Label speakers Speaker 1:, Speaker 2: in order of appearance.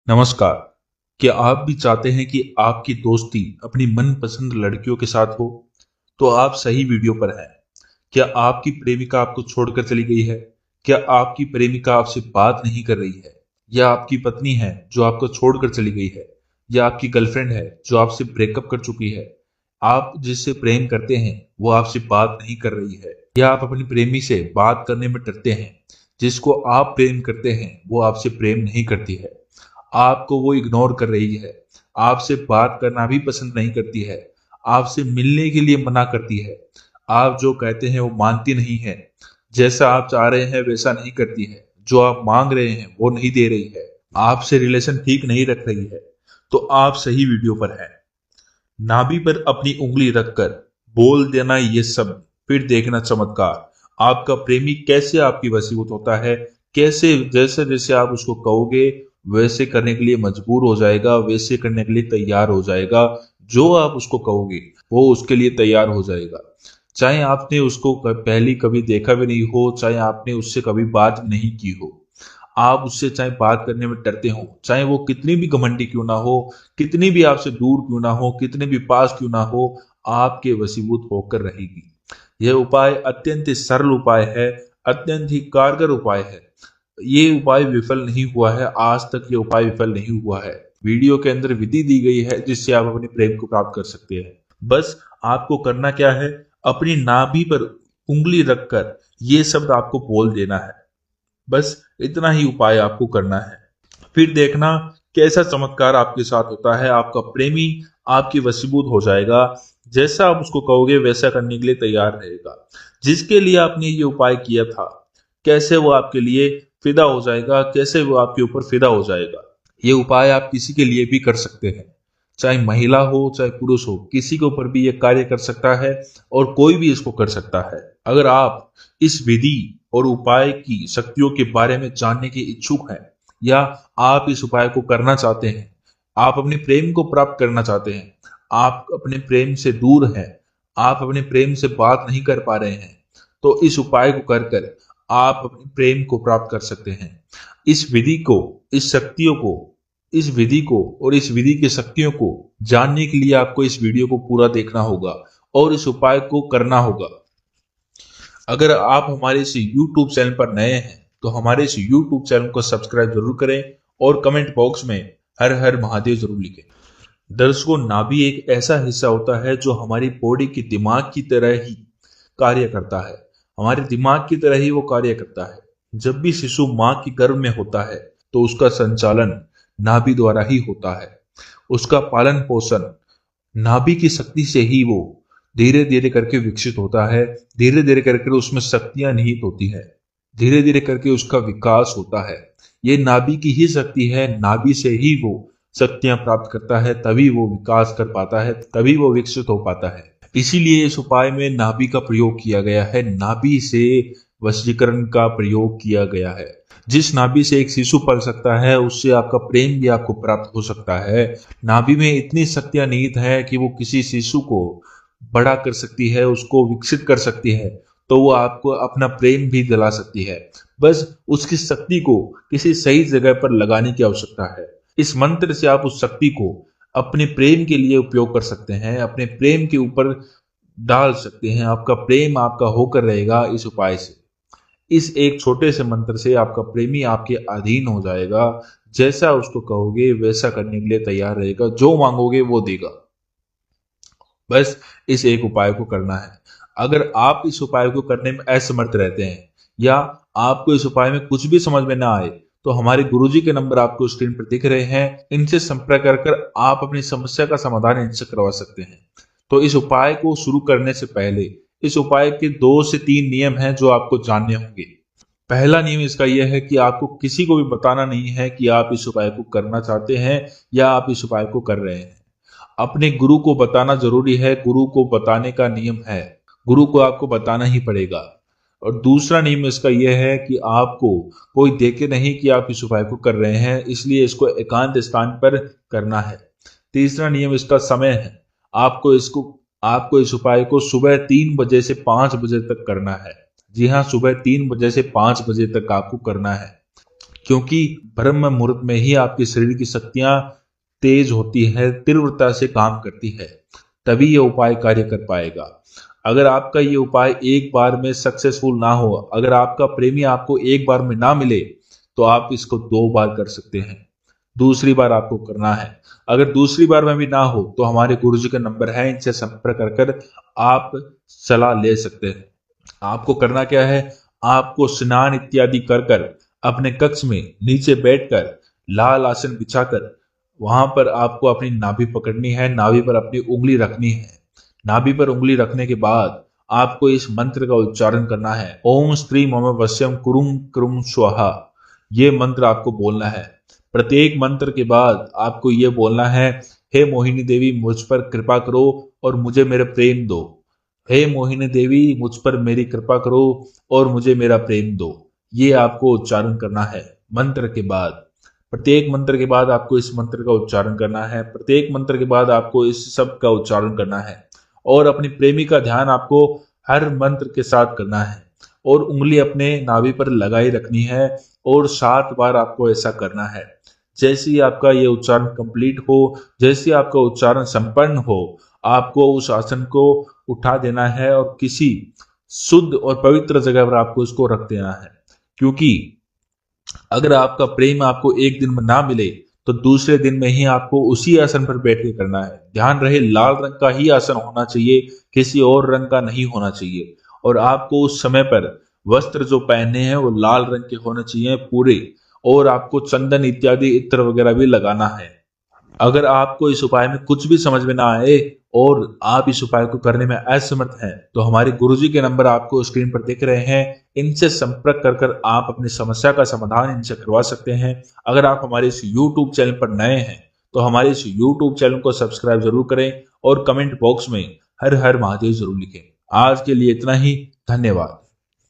Speaker 1: नमस्कार। क्या आप भी चाहते हैं कि आपकी दोस्ती अपनी मनपसंद लड़कियों के साथ हो? तो आप सही वीडियो पर हैं। क्या आपकी प्रेमिका आपको छोड़कर चली गई है? क्या आपकी प्रेमिका आपसे बात नहीं कर रही है? या आपकी पत्नी है जो आपको छोड़कर चली गई है? या आपकी गर्लफ्रेंड है जो आपसे ब्रेकअप कर चुकी है? आप जिससे प्रेम करते हैं वो आपसे बात नहीं कर रही है, या आप अपनी प्रेमी से बात करने में डरते हैं। जिसको आप प्रेम करते हैं वो आपसे प्रेम नहीं करती है, आपको वो इग्नोर कर रही है, आपसे बात करना भी पसंद नहीं करती है, आपसे मिलने के लिए मना करती है, आप जो कहते हैं वो मानती नहीं है, जैसा आप चाह रहे हैं वैसा नहीं करती है, जो आप मांग रहे हैं वो नहीं दे रही है, आपसे रिलेशन ठीक नहीं रख रही है। तो आप सही वीडियो पर हैं। नाभि पर अपनी उंगली रखकर बोल देना ये सब, फिर देखना चमत्कार। आपका प्रेमी कैसे आपकी वशीभूत होता है, कैसे जैसे जैसे आप उसको कहोगे वैसे करने के लिए मजबूर हो जाएगा, वैसे करने के लिए तैयार हो जाएगा। जो आप उसको कहोगे वो उसके लिए तैयार हो जाएगा। चाहे आपने उसको पहले कभी देखा भी नहीं हो, चाहे आपने उससे कभी बात नहीं की हो, आप उससे चाहे बात करने में डरते हो, चाहे वो कितनी भी घमंडी क्यों ना हो, कितनी भी आपसे दूर क्यों ना हो, कितने भी पास क्यों ना हो, आपके वशीभूत होकर रहेगी। यह उपाय अत्यंत ही सरल उपाय है, अत्यंत ही कारगर उपाय है। ये उपाय विफल नहीं हुआ है, आज तक ये उपाय विफल नहीं हुआ है। वीडियो के अंदर विधि दी गई है जिससे आप अपने प्रेम को प्राप्त कर सकते हैं। बस आपको करना क्या है, अपनी नाभि पर उंगली रखकर ये शब्द आपको बोल देना है। बस इतना ही उपाय आपको करना है। फिर देखना कैसा चमत्कार आपके साथ होता है। आपका प्रेमी आपकी वशीभूत हो जाएगा, जैसा आप उसको कहोगे वैसा करने के लिए तैयार रहेगा। जिसके लिए आपने ये उपाय किया था, कैसे वो आपके लिए फिदा हो जाएगा, कैसे वो आपके ऊपर फिदा हो जाएगा। ये उपाय आप किसी के लिए भी कर सकते हैं, चाहे महिला हो चाहे पुरुष हो, किसी के ऊपर भी ये कार्य कर सकता है और कोई भी इसको कर सकता है। अगर आप इस विधि और उपाय की शक्तियों के बारे में जानने के इच्छुक हैं, या आप इस उपाय को करना चाहते हैं, आप अपने प्रेम को प्राप्त करना चाहते हैं, आप अपने प्रेम से दूर हैं, आप अपने प्रेम से बात नहीं कर पा रहे हैं, तो इस उपाय को कर कर आप अपने प्रेम को प्राप्त कर सकते हैं। इस विधि को, इस शक्तियों को, इस विधि को और इस विधि की शक्तियों को जानने के लिए आपको इस वीडियो को पूरा देखना होगा और इस उपाय को करना होगा। अगर आप हमारे इस YouTube चैनल पर नए हैं तो हमारे इस YouTube चैनल को सब्सक्राइब जरूर करें और कमेंट बॉक्स में हर हर महादेव जरूर लिखें। दर्शकों, नाभि एक ऐसा हिस्सा होता है जो हमारी बॉडी के दिमाग की तरह ही कार्य करता है। हमारे दिमाग की तरह ही वो कार्य करता है। जब भी शिशु माँ के गर्भ में होता है तो उसका संचालन नाभि द्वारा ही होता है। उसका पालन पोषण नाभि की शक्ति से ही वो धीरे धीरे करके विकसित होता है। धीरे धीरे करके उसमें शक्तियां निहित होती है, धीरे धीरे करके उसका विकास होता है। ये नाभि की ही शक्ति है, नाभि से ही वो शक्तियां प्राप्त करता है, तभी वो विकास कर पाता है, तभी वो विकसित हो पाता है। इसीलिए इस उपाय में नाभि का प्रयोग किया गया है, नाभि से वशीकरण का प्रयोग किया गया है। जिस नाभि से एक शिशु पल सकता है उससे आपका प्रेम भी आपको प्राप्त हो सकता है। नाभि में इतनी शक्तियां निहित है कि वो किसी शिशु को बड़ा कर सकती है, उसको विकसित कर सकती है, तो वो आपको अपना प्रेम भी दिला सकती है। बस उसकी शक्ति को किसी सही जगह पर लगाने की आवश्यकता है। इस मंत्र से आप उस शक्ति को अपने प्रेम के लिए उपयोग कर सकते हैं, अपने प्रेम के ऊपर डाल सकते हैं। आपका प्रेम आपका होकर रहेगा इस उपाय से। इस एक छोटे से मंत्र से आपका प्रेमी आपके अधीन हो जाएगा, जैसा उसको कहोगे वैसा करने के लिए तैयार रहेगा, जो मांगोगे वो देगा। बस इस एक उपाय को करना है। अगर आप इस उपाय को करने में असमर्थ रहते हैं या आपको इस उपाय में कुछ भी समझ में ना आए, तो हमारे गुरुजी के नंबर आपको स्क्रीन पर दिख रहे हैं, इनसे संपर्क कर आप अपनी समस्या का समाधान इनसे करवा सकते हैं। तो इस उपाय को शुरू करने से पहले इस उपाय के 2 से 3 नियम हैं जो आपको जानने होंगे। पहला नियम इसका यह है कि आपको किसी को भी बताना नहीं है कि आप इस उपाय को करना चाहते हैं या आप इस उपाय को कर रहे हैं। अपने गुरु को बताना जरूरी है, गुरु को बताने का नियम है, गुरु को आपको बताना ही पड़ेगा। और दूसरा नियम इसका यह है कि आपको कोई देखे नहीं कि आप इस उपाय को कर रहे हैं, इसलिए इसको एकांत स्थान पर करना है। तीसरा नियम इसका समय है। आपको इस उपाय को सुबह 3 बजे से 5 बजे तक करना है। जी हाँ, सुबह 3 बजे से 5 बजे तक आपको करना है। क्योंकि ब्रह्म मुहूर्त में ही आपके शरीर की शक्तियां तेज होती है, तीव्रता से काम करती है, तभी ये उपाय कार्य कर पाएगा। अगर आपका ये उपाय एक बार में सक्सेसफुल ना हो, अगर आपका प्रेमी आपको एक बार में ना मिले, तो आप इसको 2 बार कर सकते हैं। दूसरी बार आपको करना है। अगर दूसरी बार में भी ना हो तो हमारे गुरुजी का नंबर है, इनसे संपर्क कर आप सलाह ले सकते हैं। आपको करना क्या है, आपको स्नान इत्यादि कर कर अपने कक्ष में नीचे बैठकर लाल आसन बिछाकर वहां पर आपको अपनी नाभि पकड़नी है, नाभि पर अपनी उंगली रखनी है। नाभि पर उंगली रखने के बाद आपको इस मंत्र का उच्चारण करना है, ओम स्त्री मम वश्यम कुरुम कुरुम स्वाहा। ये मंत्र आपको बोलना है। प्रत्येक मंत्र के बाद आपको ये बोलना है, हे मोहिनी देवी मुझ पर कृपा करो और मुझे मेरा प्रेम दो। हे मोहिनी देवी मुझ पर मेरी कृपा करो और मुझे मेरा प्रेम दो। ये आपको उच्चारण करना है मंत्र के बाद। प्रत्येक मंत्र के बाद आपको इस मंत्र का उच्चारण करना है। प्रत्येक मंत्र के बाद आपको इस सब का उच्चारण करना है और अपनी प्रेमी का ध्यान आपको हर मंत्र के साथ करना है और उंगली अपने नाभि पर लगाई रखनी है और 7 बार आपको ऐसा करना है। जैसे ही आपका ये उच्चारण कंप्लीट हो, जैसे ही आपका उच्चारण संपन्न हो, आपको उस आसन को उठा देना है और किसी शुद्ध और पवित्र जगह पर आपको इसको रख देना है। क्योंकि अगर आपका प्रेम आपको एक दिन में ना मिले तो दूसरे दिन में ही आपको उसी आसन पर बैठ के करना है। ध्यान रहे, लाल रंग का ही आसन होना चाहिए, किसी और रंग का नहीं होना चाहिए। और आपको उस समय पर वस्त्र जो पहने हैं वो लाल रंग के होने चाहिए पूरे, और आपको चंदन इत्यादि इत्र वगैरह भी लगाना है। अगर आपको इस उपाय में कुछ भी समझ में ना आए और आप इस उपाय को करने में असमर्थ हैं, तो हमारे गुरुजी के नंबर आपको स्क्रीन पर दिख रहे हैं, इनसे संपर्क कर कर आप अपनी समस्या का समाधान इनसे करवा सकते हैं। अगर आप हमारे इस YouTube चैनल पर नए हैं तो हमारे इस YouTube चैनल को सब्सक्राइब जरूर करें और कमेंट बॉक्स में हर हर महादेव जरूर लिखें। आज के लिए इतना ही, धन्यवाद।